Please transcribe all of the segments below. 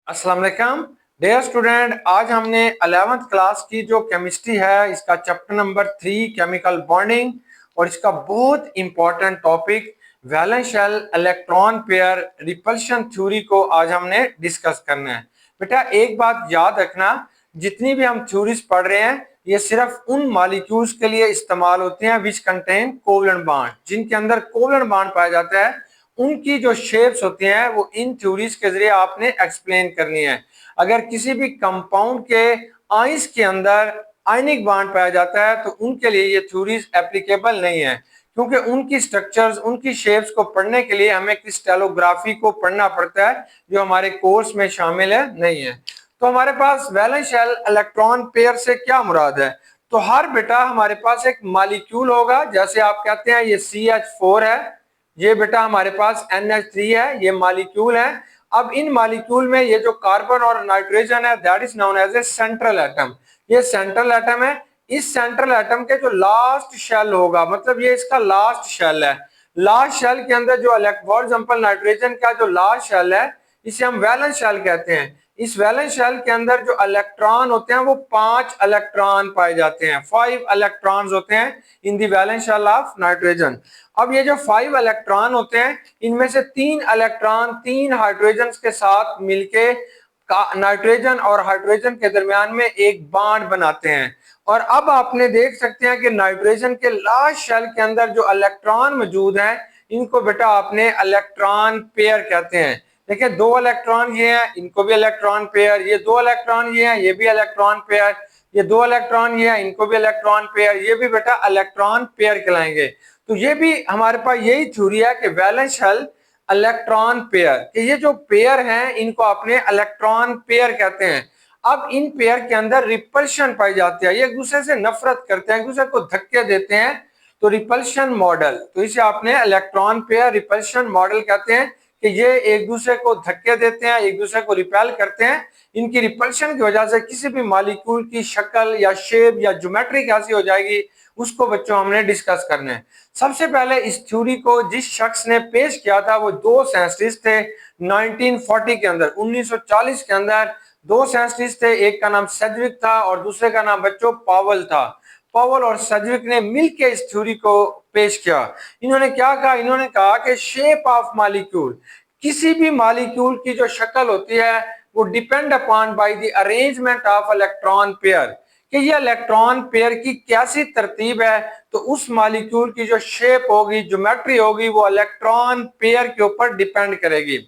अस्सलाम वालेकुम dear student. आज हमने 11th क्लास की जो केमिस्ट्री है इसका चैप्टर नंबर 3 केमिकल बॉन्डिंग और इसका बहुत important topic valence shell electron pair repulsion theory को आज हमने डिस्कस करना है। बेटा एक बात याद रखना, जितनी भी हम थ्योरीज पढ़ रहे हैं ये सिर्फ उन मॉलिक्यूल्स के लिए इस्तेमाल होते हैं विच कंटेन कोवलेंट बॉन्ड, जिनके अंदर कोवलेंट बॉन्ड पाया जाता है। उनकी जो शेप्स होती हैं वो इन थ्योरीज के जरिए आपने एक्सप्लेन करनी है। अगर किसी भी कंपाउंड के आइंस के अंदर आयनिक बॉन्ड पाया जाता है तो उनके लिए ये थ्योरीज एप्लीकेबल नहीं है, क्योंकि उनकी स्ट्रक्चर्स उनकी शेप्स को पढ़ने के लिए हमें क्रिस्टलोग्राफी को पढ़ना पड़ता है, जो हमारे कोर्स में शामिल है नहीं है। तो हमारे पास वैलेंस शेल इलेक्ट्रॉन पेयर से क्या मुराद है? तो हर बेटा हमारे पास एक मॉलिक्यूल होगा, जैसे आप कहते हैं ये CH4 है, ये बेटा हमारे पास NH3 है, ये मॉलिक्यूल है। अब इन मॉलिक्यूल में ये जो कार्बन और नाइट्रोजन है that is known as a central atom. ये सेंट्रल एटम है। इस सेंट्रल एटम के जो लास्ट शेल होगा, मतलब ये इसका लास्ट शेल है। लास्ट शेल के अंदर जो फॉर एग्जांपल नाइट्रोजन का जो लास्ट शेल है इसे हम वैलेंस शेल कहते हैं। इस वैलेंस शेल के अंदर जो इलेक्ट्रॉन होते हैं वो 5 इलेक्ट्रॉन पाए जाते हैं, 5 इलेक्ट्रॉन्स होते हैं in the valence shell of nitrogen. अब ये जो 5 इलेक्ट्रॉन होते हैं इनमें से 3 इलेक्ट्रॉन 3 हाइड्रोजन के साथ मिलके नाइट्रोजन और हाइड्रोजन के दरमियान में एक बॉन्ड बनाते हैं। और अब आपने देख सकते हैं कि नाइट्रोजन के लास्ट शेल के अंदर जो इलेक्ट्रॉन मौजूद हैं इनको बेटा आपने इलेक्ट्रॉन पेयर कहते हैं। देखिए 2 इलेक्ट्रॉन ये हैं, इनको भी इलेक्ट्रॉन पेयर, ये 2 इलेक्ट्रॉन ये हैं, ये भी इलेक्ट्रॉन पेयर, ये 2 इलेक्ट्रॉन ये हैं, इनको भी इलेक्ट्रॉन पेयर, ये भी बेटा इलेक्ट्रॉन पेयर कहलाएंगे। तो ये भी हमारे पास यही थ्योरी है कि वैलेंस शेल इलेक्ट्रॉन पेयर, कि ये जो पेयर हैं इनको अपने इलेक्ट्रॉन पेयर कहते हैं। अब इन पेयर के अंदर रिपल्शन पाई जाती है, ये एक दूसरे से नफरत करते हैं, एक दूसरे को धक्के देते हैं, तो रिपल्शन मॉडल, तो इसे आपने इलेक्ट्रॉन पेयर रिपल्शन मॉडल कहते हैं कि ये एक दूसरे को धक्के देते हैं, एक दूसरे को रिपेल करते हैं। इनकी रिपल्शन की वजह से किसी भी मॉलिक्यूल की शक्ल या शेप या ज्योमेट्री कैसी हो जाएगी उसको बच्चों हमने डिस्कस करना है। सबसे पहले इस थ्योरी को जिस शख्स ने पेश किया था वो 2 साइंटिस्ट थे 1940 के अंदर, 1940 के अंदर 2 साइंटिस्ट थे, एक का नाम सेडविक था और दूसरे का नाम बच्चों पावल था। पावल और सेडविक ने मिलकर इस थ्योरी को पेश किया। इन्होंने क्या कहा? इन्होंने कहा कि शेप ऑफ मॉलिक्यूल, किसी भी मॉलिक्यूल की जो शक्ल होती है वो depend upon by the arrangement of electron pair, कि ये इलेक्ट्रॉन पेयर की कैसी तरतीब है तो उस मॉलिक्यूल की जो शेप होगी ज्योमेट्री होगी वो इलेक्ट्रॉन पेयर के ऊपर डिपेंड करेगी।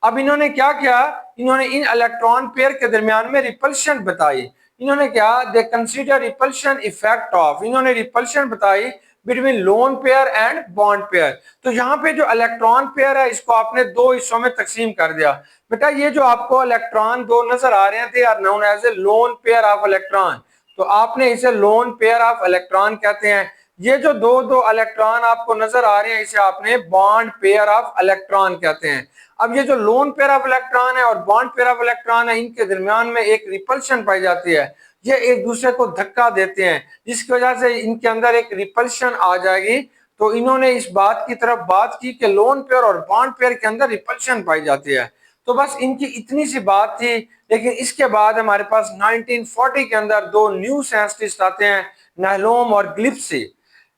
अब इन्होंने क्या किया? इन्होंने इन इलेक्ट्रॉन पेयर के दरमियान में रिपल्शन बताई। इन्होंने क्या? दे कंसीडर रिपल्शन इफेक्ट ऑफ, इन्होंने रिपल्शन बताई between loan pair and bond pair. तो यहाँ पे जो इलेक्ट्रॉन पेयर है इसको आपने 2 हिस्सों में तकसीम कर दिया। बेटा ये जो आपको इलेक्ट्रॉन 2 नजर आ रहे हैं they are known as a lone pair of electron, तो आपने इसे लोन पेयर ऑफ इलेक्ट्रॉन कहते हैं। ये जो 2 इलेक्ट्रॉन आपको नजर आ रहे हैं इसे आपने बॉन्ड पेयर ऑफ इलेक्ट्रॉन कहते हैं। अब ये जो लोन पेयर ऑफ इलेक्ट्रॉन है और बॉन्ड पेयर ऑफ इलेक्ट्रॉन है इनके दरमियान में एक रिपल्शन पाई जाती है, ये एक दूसरे को धक्का देते हैं जिसकी वजह से इनके अंदर एक रिपल्शन आ जाएगी। तो इन्होंने इस बात की तरफ बात की कि लोन पेयर और बॉन्ड पेयर के अंदर रिपल्शन पाई जाती है। तो बस इनकी इतनी सी बात थी। लेकिन इसके बाद हमारे पास 1940 के अंदर 2 न्यू साइंटिस्ट आते हैं, नेहलोम और ग्लिप्सी।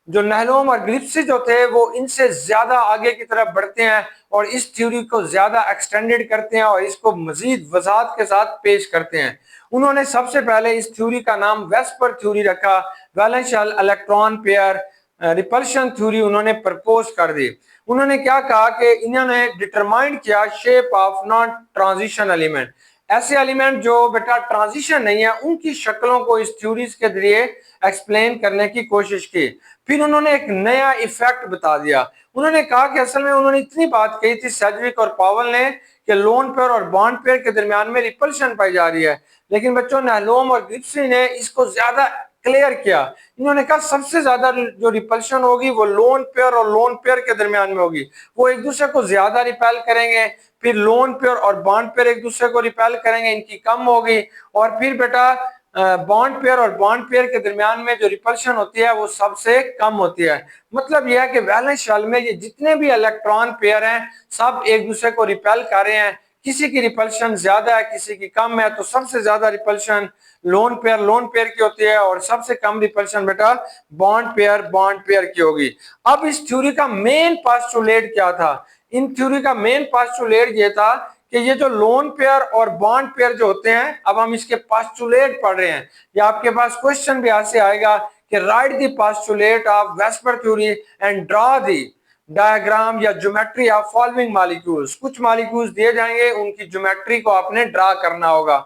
जो नेहलोम और ग्लिप्सी जो थे वो इनसे ज्यादा आगे की तरफ बढ़ते हैं और इस थ्योरी को ज्यादा एक्सटेंडेड करते हैं और इसको मजीद वजाहत के साथ पेश करते हैं। उन्होंने सबसे पहले इस थ्योरी का नाम वेस्पर थ्योरी रखा, valence shell electron pair repulsion theory उन्होंने प्रपोज कर दी। उन्होंने क्या कहा कि इन्होंने डिटरमाइन किया shape of non transition element, ऐसे एलिमेंट जो बेटा ट्रांजिशन नहीं है उनकी शक्लों को इस थ्योरीज के जरिए एक्सप्लेन करने की कोशिश की। फिर उन्होंने एक नया इफेक्ट बता दिया। उन्होंने कहा कि असल में उन्होंने इतनी बात कही थी सेडविक और पावल ने कि लोन पेयर और बॉन्ड पेयर के दरमियान में रिपल्शन पाई जा रही है, लेकिन बच्चों नेहलोम और ग्रिप्सी ने इसको ज्यादा क्लियर किया। इन्होंने कहा सबसे ज्यादा जो रिपल्शन होगी वो लोन पेयर और लोन पेयर के दरमियान में होगी, वो एक दूसरे को ज्यादा रिपेल करेंगे। फिर लोन पेयर और बॉन्ड पेयर एक दूसरे को रिपेल करेंगे, इनकी कम होगी। और फिर बेटा बॉन्ड पेयर और बॉन्ड पेयर के दरमियान में जो रिपल्शन होती है वो सबसे कम होती है। मतलब यह है कि वैलेंस शेल में ये जितने भी इलेक्ट्रॉन पेयर हैं सब एक दूसरे को रिपेल कर रहे हैं। किसी की रिपल्शन ज्यादा है किसी की कम है, तो सबसे ज्यादा रिपल्शन लोन पेयर की होती है और सबसे कम रिपल्शन बेटा बॉन्ड पेयर की होगी। अब इस थ्योरी का मेन पोस्टुलेट क्या था? इन थ्योरी का मेन पोस्टुलेट ये था कि ये जो लोन पेयर और बॉन्ड पेयर जो होते हैं, अब हम इसके पोस्टुलेट पढ़ रहे हैं, या आपके पास क्वेश्चन भी ऐसे आएगा कि right the postulate of VSEPR theory and draw the diagram या ज्योमेट्री ऑफ फॉलोइंग मॉलिक्यूल्स। कुछ मॉलिक्यूल्स दिए जाएंगे, उनकी ज्योमेट्री को आपने ड्रा करना होगा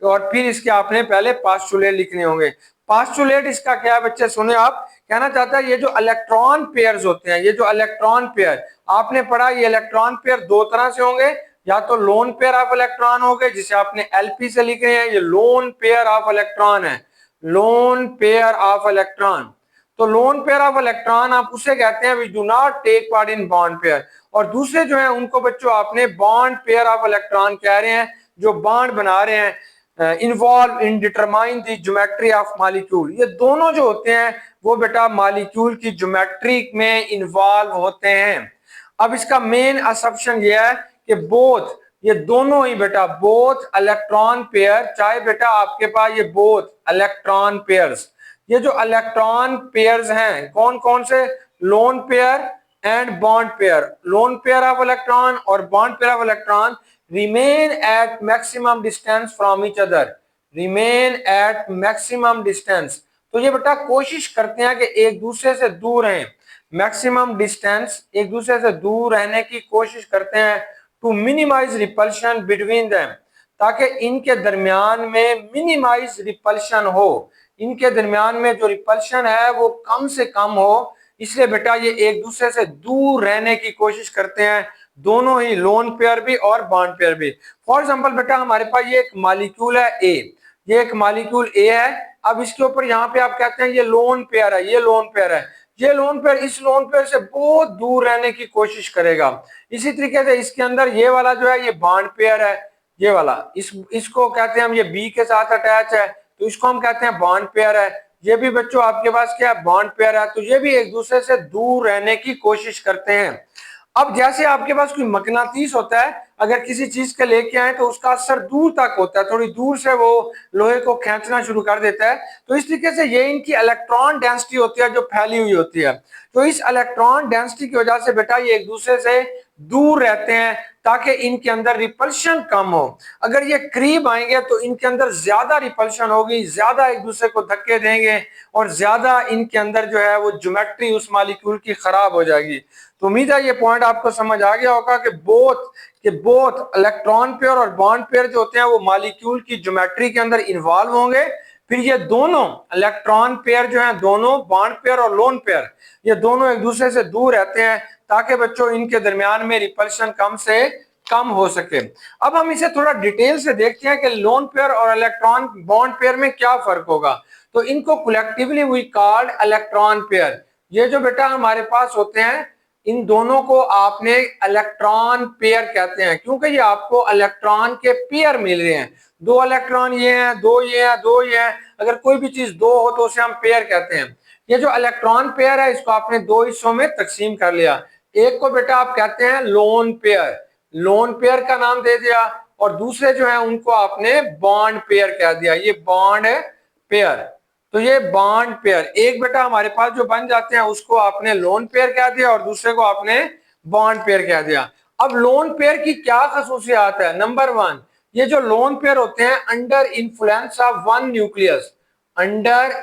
और फिर इसके आपने पहले पोस्टुलेट लिखने होंगे। पोस्टुलेट इसका क्या है बच्चे, सुने आप, कहना चाहता है ये जो इलेक्ट्रॉन पेयर्स होते हैं, ये जो इलेक्ट्रॉन पेयर आपने पढ़ा, ये इलेक्ट्रॉन पेयर दो तरह से होंगे, या तो लोन पेयर ऑफ इलेक्ट्रॉन हो गए जिसे आपने एलपी से लिख रहे हैं, ये लोन पेयर ऑफ इलेक्ट्रॉन है, लोन पेयर ऑफ इलेक्ट्रॉन। तो लोन पेयर ऑफ इलेक्ट्रॉन आप उसे कहते हैं which do not take part in bond pair, और दूसरे जो है उनको बच्चों आपने बॉन्ड पेयर ऑफ इलेक्ट्रॉन कह रहे हैं, जो बॉन्ड बना रहे हैं, involve in determine the geometry of molecule. ये दोनों जो होते हैं वो बेटा मॉलिक्यूल की ज्योमेट्री में इन्वॉल्व होते हैं। अब इसका मेन असम्पशन ये है कि बोथ, ये दोनों ही बेटा बोथ इलेक्ट्रॉन पेयर, चाहे बेटा आपके पास ये बोथ इलेक्ट्रॉन पेयर्स, ये जो इलेक्ट्रॉन पेयर्स हैं कौन कौन से, lone pair and bond pair, lone pair of electron और bond pair of electron remain at maximum distance from each other, remain at maximum distance. तो ये बेटा कोशिश करते हैं कि एक दूसरे से दूर रहें, मैक्सिमम डिस्टेंस, एक दूसरे से दूर रहने की कोशिश करते हैं, to minimise repulsion between them, ताकि इनके दरमियान में मिनिमाइज रिपल्शन हो, इनके दरमियान में जो रिपल्शन है वो कम से कम हो, इसलिए बेटा ये एक दूसरे से दूर रहने की कोशिश करते हैं, दोनों ही लोन पेयर भी और बॉन्ड पेयर भी। फॉर एग्जांपल बेटा हमारे पास ये एक मॉलिक्यूल है ए, ये एक मॉलिक्यूल ए है, अब इसके ऊपर यहाँ पे आप कहते हैं ये लोन पेयर है, ये लोन पेयर है, ये लोन पेयर इस लोन पेयर से बहुत दूर रहने की कोशिश करेगा। इसी तरीके से इसके अंदर ये वाला जो है ये बॉन्ड पेयर है, ये वाला इसको कहते हैं हम, ये बी के साथ अटैच है तो इसको हम कहते हैं बॉन्ड पेयर है, ये भी बच्चों आपके पास क्या है, बॉन्ड पेयर है, तो ये भी एक दूसरे से दूर रहने की कोशिश करते हैं। अब जैसे आपके पास कोई मकनातीस होता है, अगर किसी चीज के लेके आए तो उसका असर दूर तक होता है, थोड़ी दूर से वो लोहे को खींचना शुरू कर देता है, तो इस तरीके से ये इनकी इलेक्ट्रॉन डेंसिटी होती है जो फैली हुई होती है, तो इस इलेक्ट्रॉन डेंसिटी की वजह से बेटा ये एक दूसरे से दूर रहते हैं ताकि इनके अंदर रिपल्शन कम हो। अगर ये करीब आएंगे तो इनके अंदर ज्यादा रिपल्शन होगी, ज्यादा एक दूसरे को धक्के देंगे और ज्यादा इनके अंदर जो है वो ज्योमेट्री उस मॉलिक्यूल की खराब हो जाएगी। तो उम्मीद है ये पॉइंट आपको समझ आ गया होगा कि बोथ इलेक्ट्रॉन पेयर और बॉन्ड पेयर जो होते हैं वो मॉलिक्यूल की ज्योमेट्री के अंदर इन्वॉल्व होंगे, फिर ये दोनों इलेक्ट्रॉन पेयर जो हैं, दोनों बॉन्ड पेयर और लोन पेयर, ये दोनों एक दूसरे से दूर रहते हैं ताकि बच्चों इनके दरमियान में रिपल्शन कम से कम हो सके। अब हम इसे थोड़ा डिटेल से देखते हैं कि लोन पेयर और इलेक्ट्रॉन बॉन्ड पेयर में क्या फर्क होगा। तो इनको collectively we called electron pair. ये जो बेटा हमारे पास होते हैं इन दोनों को आपने इलेक्ट्रॉन पेयर कहते हैं, क्योंकि ये आपको इलेक्ट्रॉन के पेयर मिल रहे हैं, दो इलेक्ट्रॉन ये हैं, दो ये हैं, दो ये हैं, अगर कोई भी चीज दो हो तो उसे हम पेयर कहते हैं। ये जो इलेक्ट्रॉन पेयर है इसको आपने दो हिस्सों में तकसीम कर लिया, एक को बेटा आप कहते हैं लोन पेयर, लोन पेयर का नाम दे दिया, और दूसरे जो है उनको आपने बॉन्ड पेयर कह दिया, ये बॉन्ड पेयर। तो ये बॉन्ड पेयर एक बेटा हमारे पास जो बन जाते हैं उसको आपने लोन पेयर कह दिया और दूसरे को आपने बॉन्ड पेयर कह दिया। अब लोन पेयर की क्या खसूसियात है? नंबर वन, ये जो लोन पेयर होते हैं under influence of one nucleus, under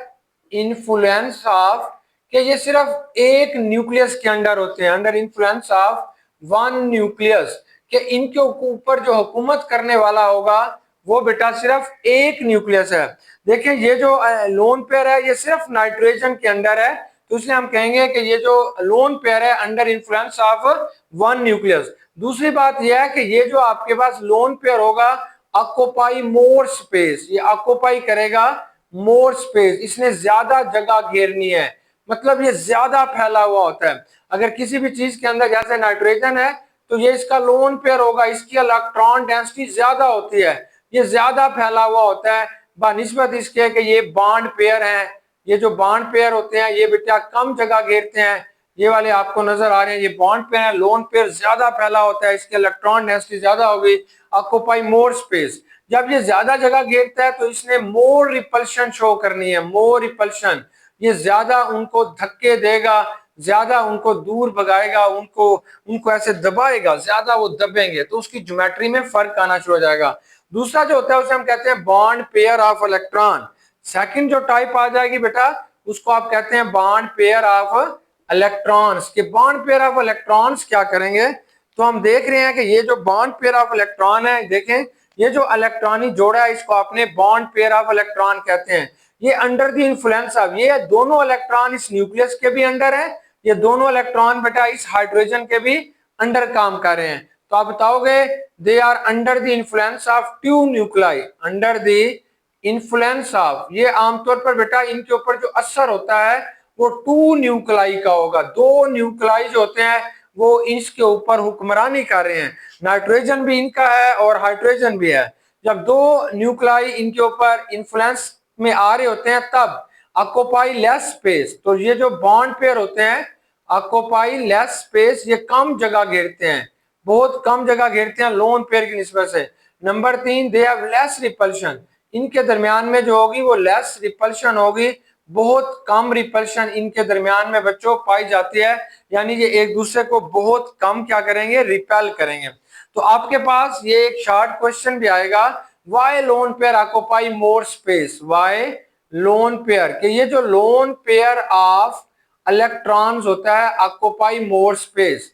influence of, कि ये सिर्फ एक न्यूक्लियस के अंडर होते हैं, under influence of one nucleus, कि इनके ऊपर जो हुकूमत करने वाला होगा वो बेटा सिर्फ एक न्यूक्लियस है। देखिए ये जो लोन पेयर है ये सिर्फ नाइट्रोजन के अंडर है, तो इसलिए हम कहेंगे कि ये जो लोन पेयर है under influence of one nucleus. दूसरी बात यह है कि ये जो आपके पास लोन पेयर होगा ऑक्यूपाई मोर स्पेस, ये ऑक्यूपाई करेगा मोर स्पेस, इसने ज्यादा जगह घेरनी है, मतलब ये ज्यादा फैला हुआ होता है। अगर किसी भी चीज के अंदर जैसे नाइट्रोजन है तो ये इसका लोन पेयर होगा, इसकी इलेक्ट्रॉन डेंसिटी ज्यादा होती है, ये ज्यादा फैला हुआ होता है बनिस्बत इसके कि ये बॉन्ड पेयर हैं। ये जो बॉन्ड पेयर होते हैं ये बेटा कम जगह घेरते हैं, ये वाले आपको नजर आ रहे हैं, ये बॉन्ड पेयर है। लोन पेयर ज्यादा फैला होता है, इसके इलेक्ट्रॉन डेंसिटी ज्यादा होगी, ऑक्यूपाई मोर स्पेस। जब ये ज्यादा जगह घेरता है तो इसने मोर रिपल्शन शो करनी है, मोर रिपल्शन। ये ज्यादा उनको धक्के देगा, ज्यादा उनको दूर भगाएगा, उनको उनको ऐसे दबाएगा, ज्यादा वो दबेंगे तो उसकी ज्योमेट्री में फर्क आना शुरू हो जाएगा। दूसरा जो होता है उसे हम कहते हैं bond pair of electron. Second जो टाइप आ जाएगी बेटा, उसको आप कहते हैं बॉन्ड पेयर ऑफ इलेक्ट्रॉन्स। के बॉन्ड पेयर ऑफ इलेक्ट्रॉन्स क्या करेंगे, तो हम देख रहे हैं कि ये जो बॉन्ड पेयर ऑफ इलेक्ट्रॉन है, देखें ये जो इलेक्ट्रॉनिक जोड़ा है इसको आपने बॉन्ड पेयर ऑफ इलेक्ट्रॉन कहते हैं। ये अंडर द इन्फ्लुएंस ऑफ, ये दोनों इलेक्ट्रॉन इस न्यूक्लियस के भी अंडर है, ये दोनों इलेक्ट्रॉन बेटा इस हाइड्रोजन के भी अंडर काम कर रहे हैं। तो आप बताओगे they are under the influence of two nuclei, under the influence of. ये आमतौर पर बेटा इनके ऊपर जो असर होता है वो टू न्यूक्लाई का होगा। दो न्यूक्लाई जो होते हैं वो इसके ऊपर हुक्मरानी कर रहे हैं, नाइट्रोजन भी इनका है और हाइड्रोजन भी है। जब दो न्यूक्लाई इनके ऊपर इन्फ्लुएंस में आ रहे होते हैं तब ऑक्यूपाई लेस स्पेस। तो ये जो बॉन्ड पेयर होते हैं ऑक्यूपाई लेस स्पेस, ये कम जगह घेरते हैं, बहुत कम जगह घेरते हैं लोन पेयर की निस्बत से। Number 3, they have less repulsion, इनके दरमियान में जो होगी वो लेस रिपल्शन होगी, बहुत कम रिपल्शन इनके दरमियान में बच्चों पाई जाती है, यानी ये एक दूसरे को बहुत कम क्या करेंगे, रिपेल करेंगे। तो आपके पास ये एक शॉर्ट क्वेश्चन भी आएगा, why lone pair occupy more space, why lone pair, कि ये जो लोन पेयर ऑफ इलेक्ट्रॉन्स होता है occupy more space,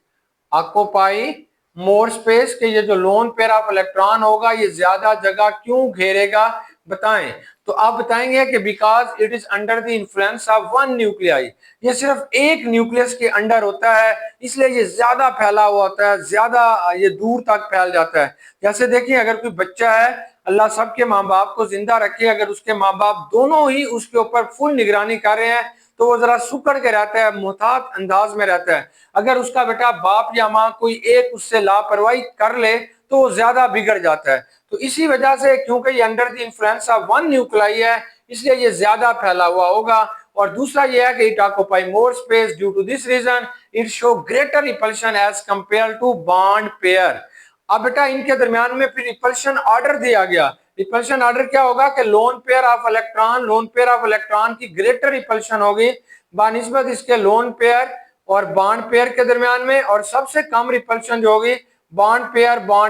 occupy more space, के ये जो लोन पेयर ऑफ इलेक्ट्रॉन होगा ये ज्यादा जगह क्यों घेरेगा, बताएं। तो आप बताएंगे कि because it is under the influence of one nuclei, ये सिर्फ एक न्यूक्लियस के अंडर होता है इसलिए ये ज्यादा फैला हुआ होता है, ज्यादा ये दूर तक फैल जाता है। जैसे देखिए अगर कोई बच्चा है, अल्लाह सबके माँ बाप को जिंदा रखे, अगर उसके माँ बाप दोनों ही उसके ऊपर फुल निगरानी कर रहे हैं तो वो जरा सुकड़ के रहता है, मुहतात अंदाज में रहता है। अगर उसका बेटा बाप या माँ कोई एक उससे लापरवाही कर ले तो वो ज्यादा बिगड़ जाता है। तो इसी वजह से क्योंकि ये under the influence of one nuclei है इसलिए ये ज्यादा फैला हुआ होगा। और दूसरा ये है कि it occupy more space, due to this reason it show greater repulsion as compare to bond pair. अब बेटा इनके दरमियान में फिर रिपल्शन ऑर्डर दिया गया। रिपल्शन ऑर्डर क्या होगा कि lone pair of electron, loan pair of electron की ग्रेटर रिपल्शन होगी बानिस्बत इसके लोन पेयर और बॉन्ड पेयर के दरमियान में, और सबसे कम रिपल्शन जो होगी बॉन्ड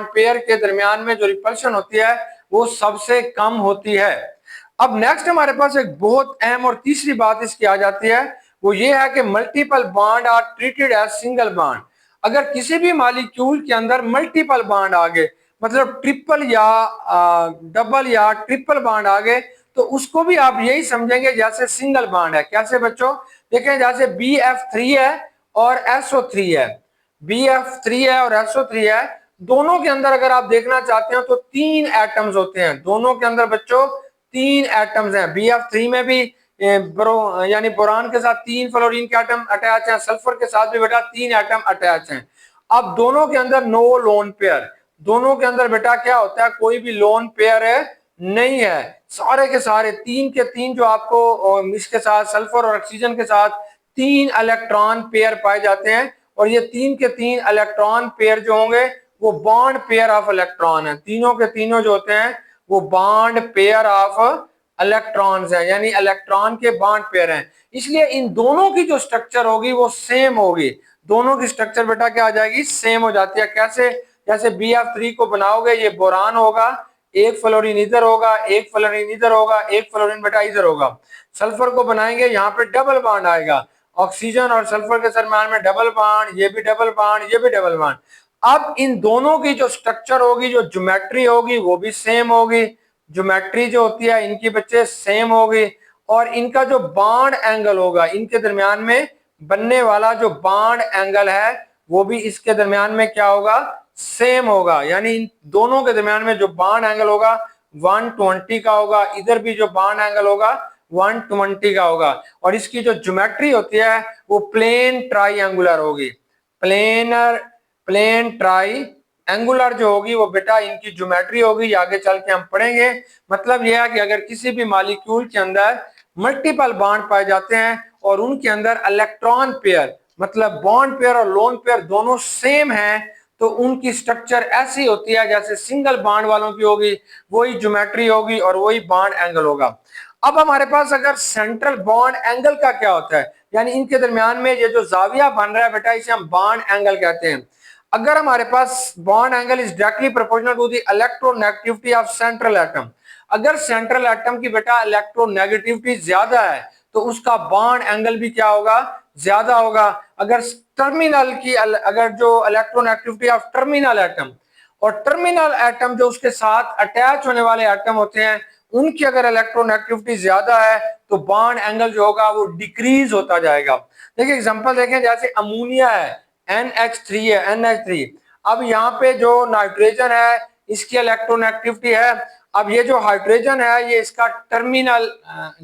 पेयर के दरमियान में जो रिपल्शन होती है वो सबसे कम होती है। अब नेक्स्ट हमारे पास एक बहुत अहम और तीसरी बात इसकी आ जाती है, वो ये है कि multiple bond are treated as single bond. अगर किसी भी मॉलिक्यूल के अंदर मल्टीपल बॉन्ड आ गए, मतलब ट्रिपल या डबल या ट्रिपल बॉन्ड आ गए, तो उसको भी आप यही समझेंगे जैसे सिंगल बॉन्ड है। कैसे बच्चों, देखें जैसे BF3 है और SO3 है, BF3 है और SO3 है, दोनों के अंदर अगर आप देखना चाहते हो तो 3 एटम्स होते हैं, दोनों के अंदर बच्चों 3 एटम्स हैं। BF3 में भी यानी बोरान के साथ 3 फ्लोरीन के एटम अटैच हैं, सल्फर के साथ भी बेटा 3 एटम अटैच हैं। अब दोनों के अंदर नो लोन पेयर, दोनों के अंदर बेटा क्या होता है, कोई भी लोन पेयर है नहीं है, सारे के सारे 3 के 3 जो आपको इसके साथ सल्फर और ऑक्सीजन के साथ 3 इलेक्ट्रॉन पेयर पाए जाते हैं, और ये 3 के 3 इलेक्ट्रॉन पेयर जो होंगे वो बॉन्ड पेयर ऑफ इलेक्ट्रॉन है। तीनों के तीनों जो होते हैं वो बॉन्ड पेयर ऑफ इलेक्ट्रॉन्स हैं, यानी इलेक्ट्रॉन के बॉन्ड पेयर हैं। इसलिए इन दोनों की जो स्ट्रक्चर होगी वो सेम होगी, दोनों की स्ट्रक्चर बेटा क्या आ जाएगी, सेम हो जाती है। कैसे, जैसे BF3 को बनाओगे ये बोरान होगा, एक फ्लोरीन इधर होगा, एक फ्लोरीन इधर होगा, एक फ्लोरीन बेटा इधर होगा। सल्फर को बनाएंगे यहाँ पे डबल बॉन्ड आएगा, ऑक्सीजन और सल्फर के दरमियान में डबल बॉन्ड, ये भी डबल बॉन्ड, ये भी डबल बॉन्ड। अब इन दोनों की जो स्ट्रक्चर होगी, जो ज्योमेट्री होगी वो भी सेम होगी, ज्योमेट्री जो होती है इनकी बच्चे सेम होगी, और इनका जो बॉन्ड एंगल होगा, इनके दरमियान में बनने वाला जो बॉन्ड एंगल है वो भी इसके दरमियान में क्या होगा, सेम होगा। यानी इन दोनों के दरमियान में जो बॉन्ड एंगल होगा 120 का होगा, इधर भी जो बॉन्ड एंगल होगा 120 का होगा, और इसकी जो ज्योमेट्री होती है वो प्लेन ट्राइंगुलर होगी, प्लेन ट्राई एंगुलर जो होगी वो बेटा इनकी ज्योमेट्री होगी, आगे चल के हम पढ़ेंगे। मतलब यह है कि अगर किसी भी मॉलिक्यूल के अंदर मल्टीपल बॉन्ड पाए जाते हैं और उनके अंदर इलेक्ट्रॉन पेयर मतलब बॉन्ड पेयर और लोन पेयर दोनों सेम हैं, तो उनकी स्ट्रक्चर ऐसी होती है जैसे सिंगल बॉन्ड वालों की होगी, वही ज्योमेट्री होगी और वही बॉन्ड एंगल होगा। अब हमारे पास अगर सेंट्रल बॉन्ड एंगल का क्या होता है, यानी इनके दरमियान में ये जो जाविया बन रहा है बेटा, इसे हम बॉन्ड एंगल कहते हैं। अगर हमारे पास bond angle is directly proportional to the electronegativity of central atom, अगर सेंट्रल एटम की बेटा इलेक्ट्रोनेगेटिविटी ज्यादा है तो उसका बॉन्ड एंगल भी क्या होगा, ज्यादा होगा। अगर टर्मिनल की अगर जो इलेक्ट्रोनेगेटिविटी ऑफ टर्मिनल एटम और टर्मिनल एटम जो उसके साथ अटैच होने वाले एटम होते हैं उनकी अगर इलेक्ट्रोनेगेटिविटी ज्यादा है तो बॉन्ड एंगल जो होगा वो डिक्रीज होता जाएगा। देखिए एग्जांपल देखें, जैसे अमोनिया है, NH3 है, NH3। अब यहाँ पे जो नाइट्रोजन है इसकी इलेक्ट्रोनेगेटिविटी है, अब ये जो हाइड्रोजन है ये इसका टर्मिनल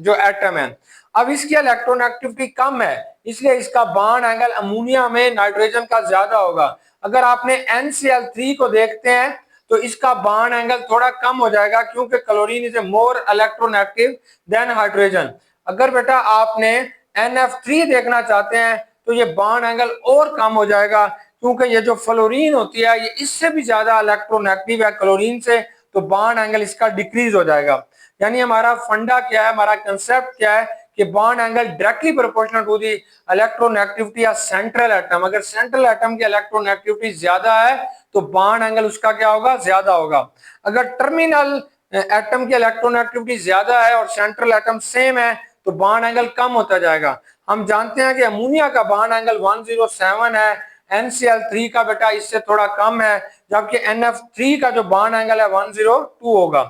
जो एटम है, अब इसकी इलेक्ट्रोनेगेटिविटी कम है, इसलिए इसका बॉन्ड एंगल अमोनिया में नाइट्रोजन का ज्यादा होगा। अगर आपने NCl3 को देखते हैं तो इसका बॉन्ड एंगल थोड़ा कम हो जाएगा क्योंकि chlorine is a more electronegative than hydrogen. अगर बेटा आपने NF3 देखना चाहते हैं तो ये बॉन्ड एंगल और कम हो जाएगा क्योंकि ये जो फ्लोरीन होती है ये इससे भी ज्यादा इलेक्ट्रोनेगेटिव है क्लोरीन से, तो बॉन्ड एंगल इसका डिक्रीज हो जाएगा। यानी हमारा फंडा क्या है, हमारा कंसेप्ट क्या है कि bond angle directly proportional to the electronegativity of central atom. अगर सेंट्रल एटम की इलेक्ट्रोनेगेटिविटी ज्यादा है तो बॉन्ड एंगल उसका क्या होगा, ज्यादा होगा। अगर टर्मिनल एटम की इलेक्ट्रोनेगेटिविटी ज्यादा है और सेंट्रल एटम सेम है तो बॉन्ड एंगल कम होता जाएगा। हम जानते हैं कि अमोनिया का बॉन्ड एंगल 107 है, NCl3 का बेटा इससे थोड़ा कम है, जबकि NF3 का जो बॉन्ड एंगल है 102 होगा।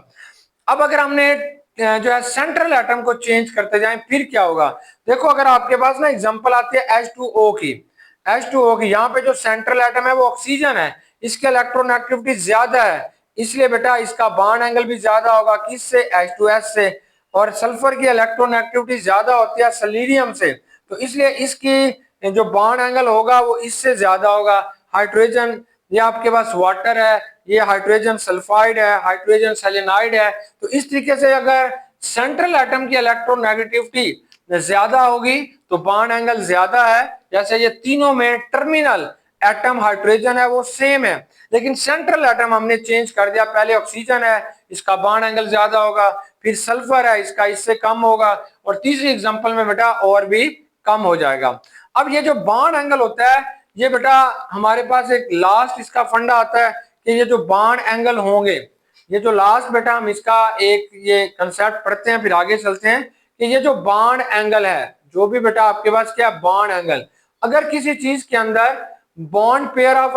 अब अगर हमने जो है सेंट्रल एटम को चेंज करते जाएं फिर क्या होगा, देखो अगर आपके पास ना एग्जांपल आती है H2O की, H2O की, यहाँ पे जो सेंट्रल एटम है वो ऑक्सीजन है, इसके इलेक्ट्रोनेगेटिविटी ज्यादा है, इसलिए बेटा इसका बॉन्ड एंगल भी ज्यादा होगा, किससे, H2S से। और सल्फर की इलेक्ट्रोनेगेटिविटी ज्यादा होती है सलीरियम से, तो इसलिए इसकी जो बॉन्ड एंगल होगा वो इससे ज्यादा होगा। हाइड्रोजन, ये आपके पास वाटर है, ये हाइड्रोजन सल्फाइड है, हाइड्रोजन सेलेनाइड है, तो इस तरीके से अगर सेंट्रल एटम की इलेक्ट्रोनेगेटिविटी ज्यादा होगी तो बॉन्ड एंगल ज्यादा है। जैसे ये तीनों में टर्मिनल एटम हाइड्रोजन है वो सेम है, लेकिन सेंट्रल एटम हमने चेंज कर दिया, पहले ऑक्सीजन है इसका बॉन्ड एंगल ज्यादा होगा, फिर सल्फर है इसका इससे कम होगा, और तीसरी एग्जांपल में बेटा और भी कम हो जाएगा। अब ये जो बॉन्ड एंगल होता है ये बेटा हमारे पास एक लास्ट इसका फंडा आता है कि ये जो बॉन्ड एंगल होंगे, ये जो लास्ट बेटा हम इसका एक ये कंसेप्ट पढ़ते हैं फिर आगे चलते हैं कि ये जो बॉन्ड एंगल है, जो भी बेटा आपके पास क्या बॉन्ड एंगल, अगर किसी चीज के अंदर बॉन्ड पेयर ऑफ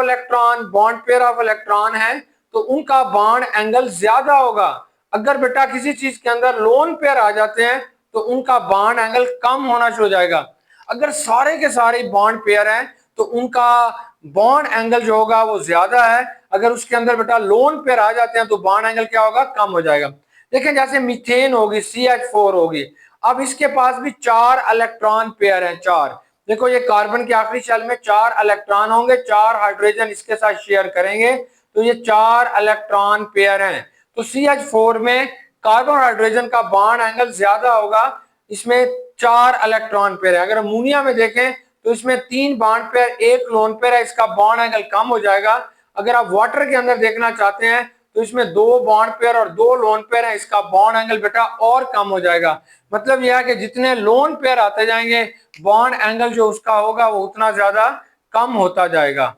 इलेक्ट्रॉन है तो उनका बॉन्ड एंगल ज्यादा होगा। अगर बेटा किसी चीज के अंदर लोन पेयर आ जाते हैं तो उनका बॉन्ड एंगल कम होना शुरू हो जाएगा। अगर सारे के सारे बॉन्ड पेयर हैं तो उनका बॉन्ड एंगल जो होगा वो ज्यादा है, अगर उसके अंदर बेटा लोन पेयर आ जाते हैं तो बॉन्ड एंगल क्या होगा, कम हो जाएगा। देखें जैसे मीथेन होगी, CH4 होगी, अब इसके पास भी 4 इलेक्ट्रॉन पेयर हैं, 4। देखो ये कार्बन के आखिरी शेल में 4 इलेक्ट्रॉन होंगे, 4 हाइड्रोजन इसके साथ शेयर करेंगे, तो ये 4 इलेक्ट्रॉन पेयर हैं। तो CH4 में कार्बन हाइड्रोजन का बॉन्ड एंगल ज्यादा होगा, इसमें 4 इलेक्ट्रॉन पेयर है। अगर अमोनिया में देखें तो इसमें 3 बॉन्ड पेयर, 1 लोन पेयर है, इसका बॉन्ड एंगल कम हो जाएगा। अगर आप वाटर के अंदर देखना चाहते हैं तो इसमें 2 बॉन्ड पेयर और 2 लोन पेयर है, इसका बॉन्ड एंगल बेटा और कम हो जाएगा। मतलब यह है कि जितने लोन पेयर आते जाएंगे बॉन्ड एंगल जो उसका होगा वो उतना ज्यादा कम होता जाएगा।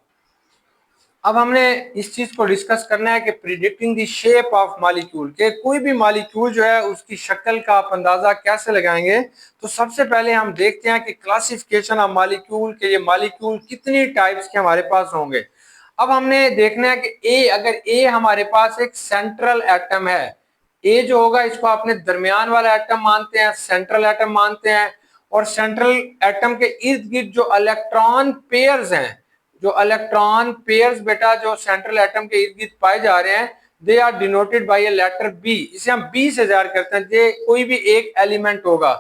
अब हमने इस चीज को डिस्कस करना है कि predicting the shape of molecule, के कोई भी मॉलिक्यूल जो है उसकी शक्ल का आप अंदाजा कैसे लगाएंगे। तो सबसे पहले हम देखते हैं कि क्लासिफिकेशन ऑफ मॉलिक्यूल के, ये मॉलिक्यूल कितनी टाइप्स के हमारे पास होंगे। अब हमने देखना है कि ए, अगर ए हमारे पास एक सेंट्रल एटम है, ए जो होगा इसको अपने दरमियान वाला एटम मानते हैं, सेंट्रल एटम मानते हैं, और सेंट्रल एटम के इर्द गिर्द जो इलेक्ट्रॉन पेयर्स हैं, जो इलेक्ट्रॉन पेयर्स बेटा जो सेंट्रल एटम के इर्द गिर्द पाए जा रहे हैं, they are denoted by a letter B, इसे हम बी से जाहिर करते हैं, ये कोई भी एक एलिमेंट होगा।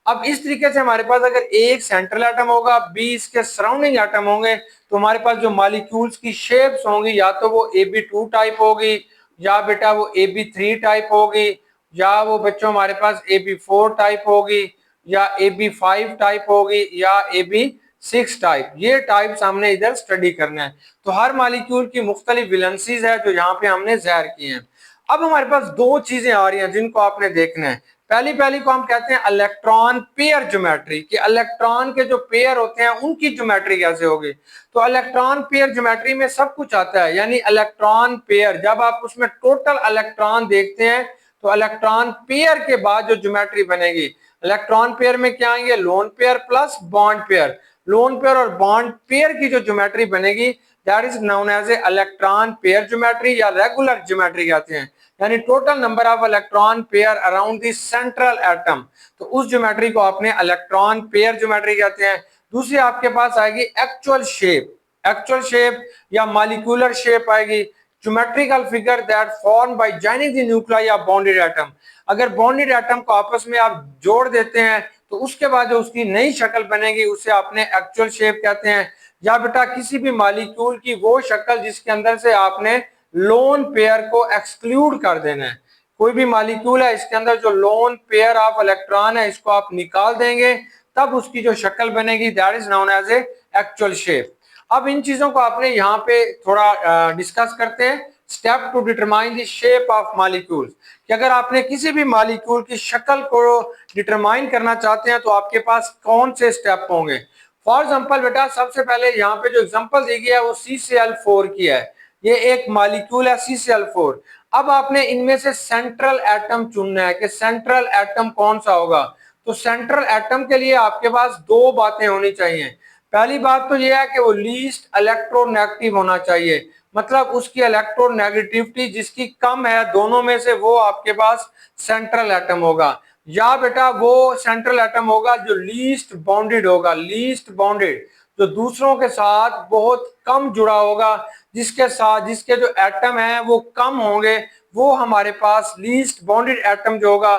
अब इस तरीके से हमारे पास अगर एक सेंट्रल एटम होगा, बी इसके सराउंडिंग एटम होंगे, तो हमारे पास जो मॉलिक्यूल्स की शेप्स होंगी या तो वो AB2 टाइप होगी, या बेटा वो AB3 टाइप होगी, या वो बच्चों हमारे पास AB4 टाइप होगी, या AB5 टाइप होगी, या AB 6 टाइप, ये टाइप्स हमने इधर स्टडी करना है। तो हर मॉलिक्यूल की मुख्तलिफ वैलेंसीज है जो यहाँ पे हमने ज़ाहिर की हैं। अब हमारे पास दो चीजें आ रही हैं जिनको आपने देखना है। पहली को हम कहते हैं इलेक्ट्रॉन पेयर ज्योमेट्री, कि इलेक्ट्रॉन के जो पेयर होते हैं उनकी ज्योमेट्री कैसे होगी। तो इलेक्ट्रॉन पेयर ज्योमेट्री में सब कुछ आता है, यानी इलेक्ट्रॉन पेयर, जब आप उसमें टोटल इलेक्ट्रॉन देखते हैं तो इलेक्ट्रॉन पेयर के बाद जो ज्योमेट्री बनेगी, इलेक्ट्रॉन पेयर में क्या आएंगे, lone pair plus bond pair. Lone pair और बॉन्ड पेयर की जो ज्योमेट्री बनेगी that is known as a electron pair geometry या रेगुलर ज्योमेट्री कहते हैं, यानी total number of electron pair around the central atom. तो उस ज्योमेट्री को आपने इलेक्ट्रॉन पेयर ज्योमेट्री कहते हैं। दूसरी आपके पास आएगी एक्चुअल शेप, एक्चुअल शेप या मॉलिक्यूलर शेप आएगी, geometrical figure that form by joining the nuclei या बॉन्डेड एटम। अगर बॉन्डेड एटम को आपस में आप जोड़ देते हैं तो उसके बाद जो उसकी नई शक्ल बनेगी उसे आपने एक्चुअल शेप कहते हैं। या बेटा किसी भी मॉलिक्यूल की वो शक्ल जिसके अंदर से आपने लोन पेयर को एक्सक्लूड कर देना है। कोई भी मॉलिक्यूल है इसके अंदर जो लोन पेयर ऑफ इलेक्ट्रॉन है इसको आप निकाल देंगे तब उसकी जो शक्ल बनेगी that is known as a actual shape. अब इन चीजों को आपने यहाँ पे थोड़ा डिस्कस करते हैं। Step to determine the shape of molecule, कि अगर आपने किसी भी मॉलिक्यूल की शक्ल को डिटरमाइन करना चाहते हैं तो आपके पास कौन से स्टेप होंगे। फॉर एग्जांपल बेटा सबसे पहले यहाँ पे जो एग्जांपल दी गई है वो CCl4 की है। ये एक मॉलिक्यूल है CCl4। अब आपने इनमें से सेंट्रल एटम चुनना है कि सेंट्रल एटम कौन सा होगा। तो सेंट्रल एटम के लिए आपके पास दो बातें होनी चाहिए। पहली बात तो यह है कि वो लीस्ट इलेक्ट्रोनेगेटिव होना चाहिए, मतलब उसकी इलेक्ट्रोनेगेटिविटी जिसकी कम है दोनों में से वो आपके पास सेंट्रल एटम होगा। या बेटा वो सेंट्रल एटम होगा जो लीस्ट बॉन्डेड होगा, लीस्ट बॉन्डेड जो दूसरों के साथ बहुत कम जुड़ा होगा, जिसके साथ जिसके जो एटम है वो कम होंगे, वो हमारे पास लीस्ट बॉन्डेड एटम जो होगा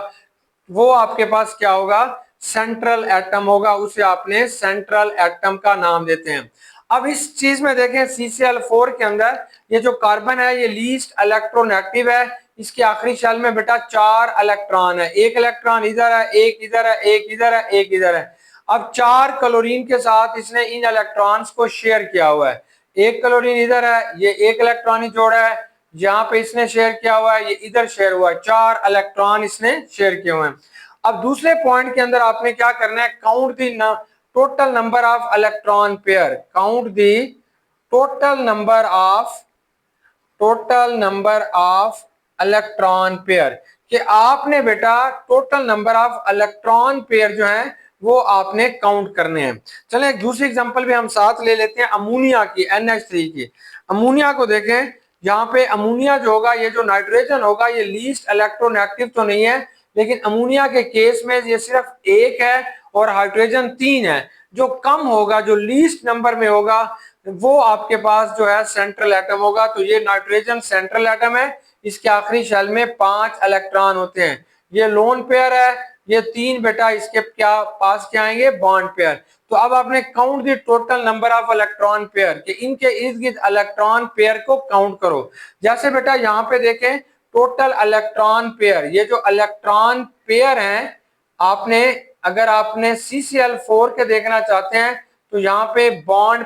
वो आपके पास क्या होगा, सेंट्रल एटम होगा। उसे आपने सेंट्रल एटम का नाम देते हैं। अब इस चीज में देखें CCl4 के अंदर ये जो कार्बन है ये लीस्ट इलेक्ट्रोनेगेटिव है। इसके आखिरी शेल में बेटा 4 इलेक्ट्रॉन है, एक इलेक्ट्रॉन इधर है, एक इधर है, एक इधर है, एक इधर है। अब 4 क्लोरीन के साथ इसने इन इलेक्ट्रॉन्स को शेयर किया हुआ है। एक क्लोरीन इधर है, ये एक इलेक्ट्रॉन ही जोड़ा है, यहाँ पे इसने शेयर किया हुआ है, ये इधर शेयर हुआ है, 4 इलेक्ट्रॉन इसने शेयर किए हुए हैं। अब दूसरे पॉइंट के अंदर आपने क्या करना है, count the total number of electron pair, count the total number of electron pair, कि आपने बेटा total number of electron pair जो है वो आपने काउंट करने हैं। चलें एक दूसरी एग्जांपल भी हम साथ ले लेते हैं, अमोनिया की, NH3 की। अमोनिया को देखें, यहाँ पे अमोनिया जो होगा, ये जो नाइट्रोजन होगा ये लीस्ट इलेक्ट्रोनेगेटिव तो नहीं है, लेकिन अमोनिया के केस में ये सिर्फ एक है और हाइड्रोजन 3 है। जो कम होगा, जो लीस्ट नंबर में होगा, वो आपके पास जो है सेंट्रल एटम होगा। तो ये नाइट्रोजन सेंट्रल एटम है, इसके आखिरी शेल में 5 इलेक्ट्रॉन होते हैं। ये लोन पेयर है, ये 3 बेटा इसके क्या पास क्या आएंगे, बॉन्ड पेयर। तो अब आपने count the total number of electron pair, कि इनके इर्द गिर्द इलेक्ट्रॉन पेयर को काउंट करो। जैसे बेटा यहाँ पे देखें टोटल इलेक्ट्रॉन पेयर, ये जो इलेक्ट्रॉन पेयर हैं, आपने अगर आपने CCl4 के देखना चाहते हैं तो यहाँ पे बॉन्ड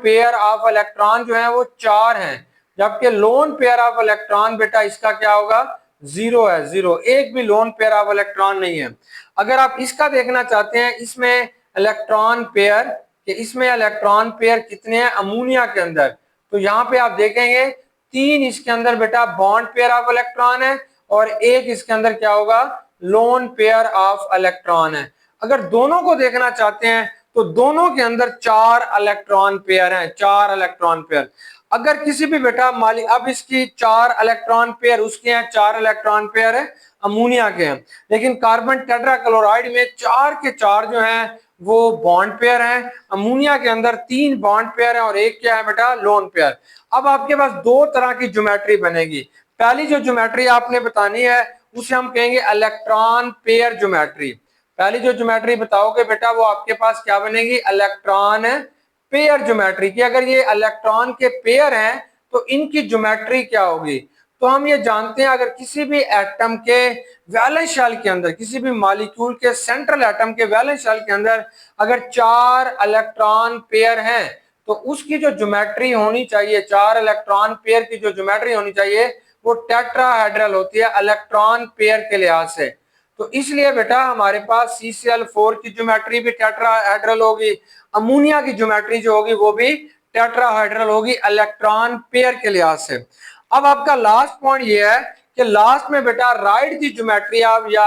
पेयर ऑफ इलेक्ट्रॉन जो है वो 4 हैं, जबकि लोन पेयर ऑफ इलेक्ट्रॉन बेटा इसका क्या होगा, 0 है, 0, एक भी लोन पेयर ऑफ इलेक्ट्रॉन नहीं है। अगर आप इसका देखना चाहते हैं, इसमें इलेक्ट्रॉन पेयर, कि इसमें इलेक्ट्रॉन पेयर कितने हैं अमोनिया के अंदर, तो यहाँ पे आप देखेंगे 3 इसके अंदर बेटा बॉन्ड पेयर ऑफ इलेक्ट्रॉन है और एक इसके अंदर क्या होगा, लोन पेयर ऑफ इलेक्ट्रॉन है। अगर दोनों को देखना चाहते हैं तो दोनों के अंदर 4 इलेक्ट्रॉन पेयर हैं, 4 इलेक्ट्रॉन पेयर। अगर किसी भी बेटा मालिक, अब इसकी 4 इलेक्ट्रॉन पेयर उसके हैं, 4 इलेक्ट्रॉन पेयर है अमोनिया के हैं, लेकिन कार्बन टेट्राक्लोराइड में 4 के 4 जो हैं वो बॉन्ड पेयर हैं। अमोनिया के अंदर 3 बॉन्ड पेयर है और एक क्या है बेटा, लोन पेयर। अब आपके पास दो तरह की ज्योमेट्री बनेगी। पहली जो ज्योमेट्री आपने बतानी है उसे हम कहेंगे इलेक्ट्रॉन पेयर ज्योमेट्री। पहली जो ज्योमेट्री बताओगे बेटा वो आपके पास क्या बनेगी, इलेक्ट्रॉन पेयर ज्योमेट्री, की अगर ये इलेक्ट्रॉन के पेयर हैं तो इनकी ज्योमेट्री क्या होगी। तो हम ये जानते हैं अगर किसी भी एटम के वैलेंस शेल के अंदर, किसी भी मॉलिक्यूल के सेंट्रल एटम के वैलेंस शेल के अंदर अगर 4 इलेक्ट्रॉन पेयर हैं तो उसकी जो ज्योमेट्री होनी चाहिए, 4 इलेक्ट्रॉन पेयर की जो ज्योमेट्री होनी चाहिए वो टेट्राहेड्रल होती है इलेक्ट्रॉन पेयर के लिहाज से। तो इसलिए बेटा हमारे पास CCl4 की ज्योमेट्री भी टेट्राहेड्रल होगी, अमोनिया की ज्योमेट्री जो होगी वो भी टेट्राहेड्रल होगी इलेक्ट्रॉन पेयर के लिहाज से। अब आपका लास्ट पॉइंट ये है कि लास्ट में बेटा राइट दी ज्योमेट्री ऑफ या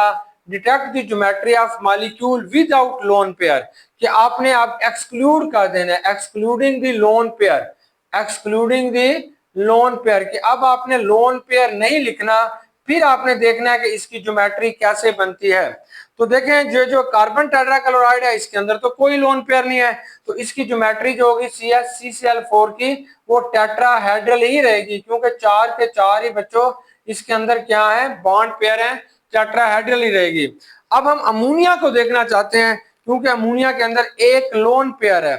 detect the geometry of molecule without loan pair, कि आपने आप एक्सक्लूड कर देना है, excluding the lone pair, excluding the loan pair, कि अब आपने लोन पेयर नहीं लिखना, फिर आपने देखना है कि इसकी ज्योमेट्री कैसे बनती है। तो देखें जो कार्बन टेट्राक्लोराइड है इसके अंदर तो कोई लोन पेयर नहीं है, तो इसकी ज्योमेट्री जो होगी CCl4 की वो टेट्राहेड्रल ही रहेगी, क्योंकि 4 के 4 ही बच्चों इसके अंदर क्या है, बॉन्ड पेयर है, टेट्राहेड्रल ही रहेगी। अब हम अमोनिया को देखना चाहते हैं, क्योंकि अमोनिया के अंदर एक लोन पेयर है।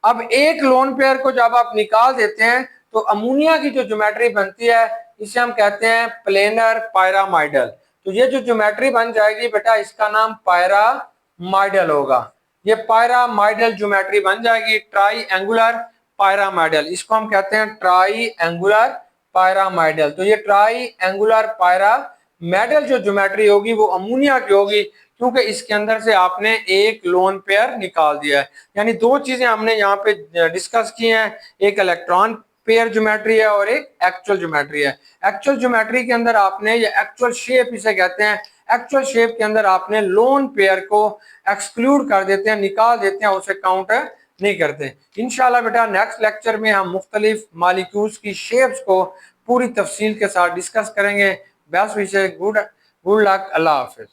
अब एक लोन पेयर को जब आप निकाल देते हैं तो अमोनिया की जो ज्योमेट्री बनती है इसे हम कहते हैं प्लेनर पायरामाइडल। तो ये जो ज्योमेट्री बन जाएगी बेटा इसका नाम पायरामाइडल होगा, ये पायरामाइडल ज्योमेट्री बन जाएगी, ट्राई एंगुलर पायरामाइडल, इसको हम कहते हैं ट्राई एंगुलर पायरामाइडल। तो ये ट्राई एंगुलर पायरामाइडल जो ज्योमेट्री होगी वो अमोनिया की होगी, क्योंकि इसके अंदर से आपने एक लोन पेयर निकाल दिया है। यानी दो चीजें हमने यहाँ पे डिस्कस की हैं, एक इलेक्ट्रॉन पेयर ज्योमेट्री है और एक एक्चुअल ज्योमेट्री है। एक्चुअल ज्योमेट्री के अंदर आपने, या एक्चुअल शेप इसे कहते हैं, एक्चुअल शेप के अंदर आपने लोन पेयर को एक्सक्लूड कर देते हैं, निकाल देते हैं, उसे काउंट नहीं करते। इंशाल्लाह बेटा नेक्स्ट लेक्चर में हम मुख्तलिफ मॉलिक्यूल्स की शेप्स को पूरी तफसील के साथ डिस्कस करेंगे। बेस्ट विशेष, गुड लक, अल्लाह हाफिज।